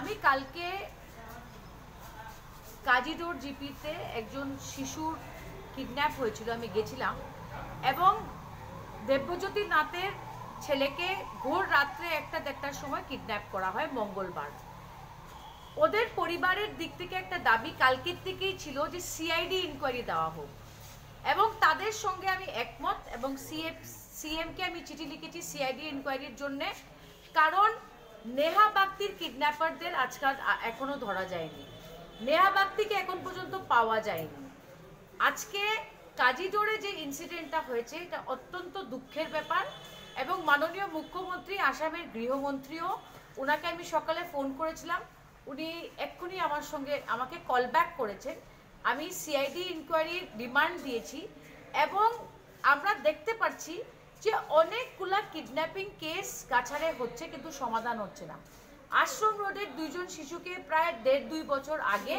আমি কালকে কাজিডোর জিপিতে একজন শিশুর কিডন্যাপ হয়েছিল, আমি গেছিলাম এবং দেবজ্যোতি নাথের ছেলেকে ভোর রাত্রে 1-1:30টার সময় কিডন্যাপ করা হয় মঙ্গলবার। ওদের পরিবারের দিক থেকে একটা দাবি কালকের থেকেই ছিল যে সিআইডি ইনকোয়ারি দেওয়া হোক এবং তাদের সঙ্গে আমি একমত এবং সিএমকে আমি চিঠি লিখেছি সিআইডি ইনকোয়ারির জন্যে, কারণ নেহা বাগদির কিডন্যাপারদের আজকাল এখনো ধরা যায়নি, নেহা বাগদিকে এখন পর্যন্ত পাওয়া যায়নি। আজকে কাজিডোরে যে ইনসিডেন্টটা হয়েছে এটা অত্যন্ত দুঃখের ব্যাপার এবং মাননীয় মুখ্যমন্ত্রী, আসামের গৃহমন্ত্রীও, ওনাকে আমি সকালে ফোন করেছিলাম, উনি এক্ষুনি আমাকে কল ব্যাক করেছেন। আমি সিআইডি ইনকোয়ারির ডিমান্ড দিয়েছি এবং আমরা দেখতে পাচ্ছি যে অনেকগুলা কিডন্যাপিং কেস কাছাড়ে হচ্ছে কিন্তু সমাধান হচ্ছে না। আশ্রম রোডের 2 জন শিশুকে প্রায় 1.5-2 বছর আগে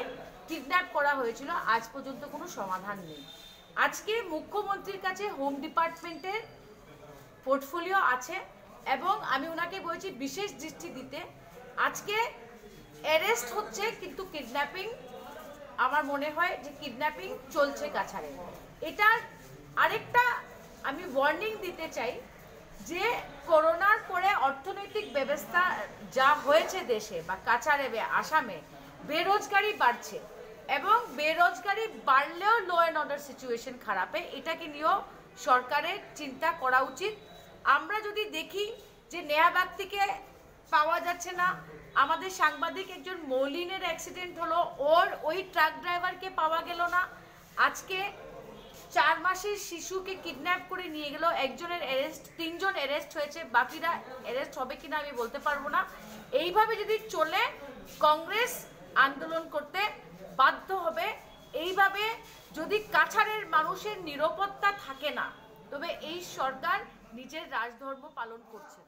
কিডন্যাপ করা হয়েছিল, আজ পর্যন্ত কোনো সমাধান নেই। আজকে মুখ্যমন্ত্রীর কাছে হোম ডিপার্টমেন্টের পোর্টফোলিও আছে এবং আমি ওনাকে বলেছি বিশেষ দৃষ্টি দিতে। আজকে অ্যারেস্ট হচ্ছে কিন্তু কিডন্যাপিং, আমার মনে হয় যে কিডন্যাপিং চলছে কাছাড়ে। এটার আরেকটা আমি ওয়ার্নিং দিতে চাই যে করোনার পরে অর্থনৈতিক ব্যবস্থা যা হয়েছে দেশে বা কাছাড়ে আসামে, বেরোজগারি বাড়ছে এবং বেরোজগারি বাড়লেও ল অ্যান্ড অর্ডার সিচুয়েশন খারাপে, এটাকে নিয়েও সরকারের চিন্তা করা উচিত। আমরা যদি দেখি যে নেহা বাগদিকে পাওয়া যাচ্ছে না, আমাদের সাংবাদিক একজন মৌলিনের অ্যাক্সিডেন্ট হলো, ওই ট্রাক ড্রাইভারকে পাওয়া গেল না, আজকে 4 মাসের শিশুকে কিডন্যাপ করে নিয়ে গেল, একজনের অ্যারেস্ট, 3 জন অ্যারেস্ট হয়েছে, বাকিরা অ্যারেস্ট হবে কিনা আমি বলতে পারবো না। এইভাবে যদি চলে কংগ্রেস আন্দোলন করতে বাধ্য হবে। এইভাবে যদি কাছাড়ের মানুষের নিরাপত্তা থাকে না, তবে এই সরকার নিজের রাজধর্ম পালন করছে।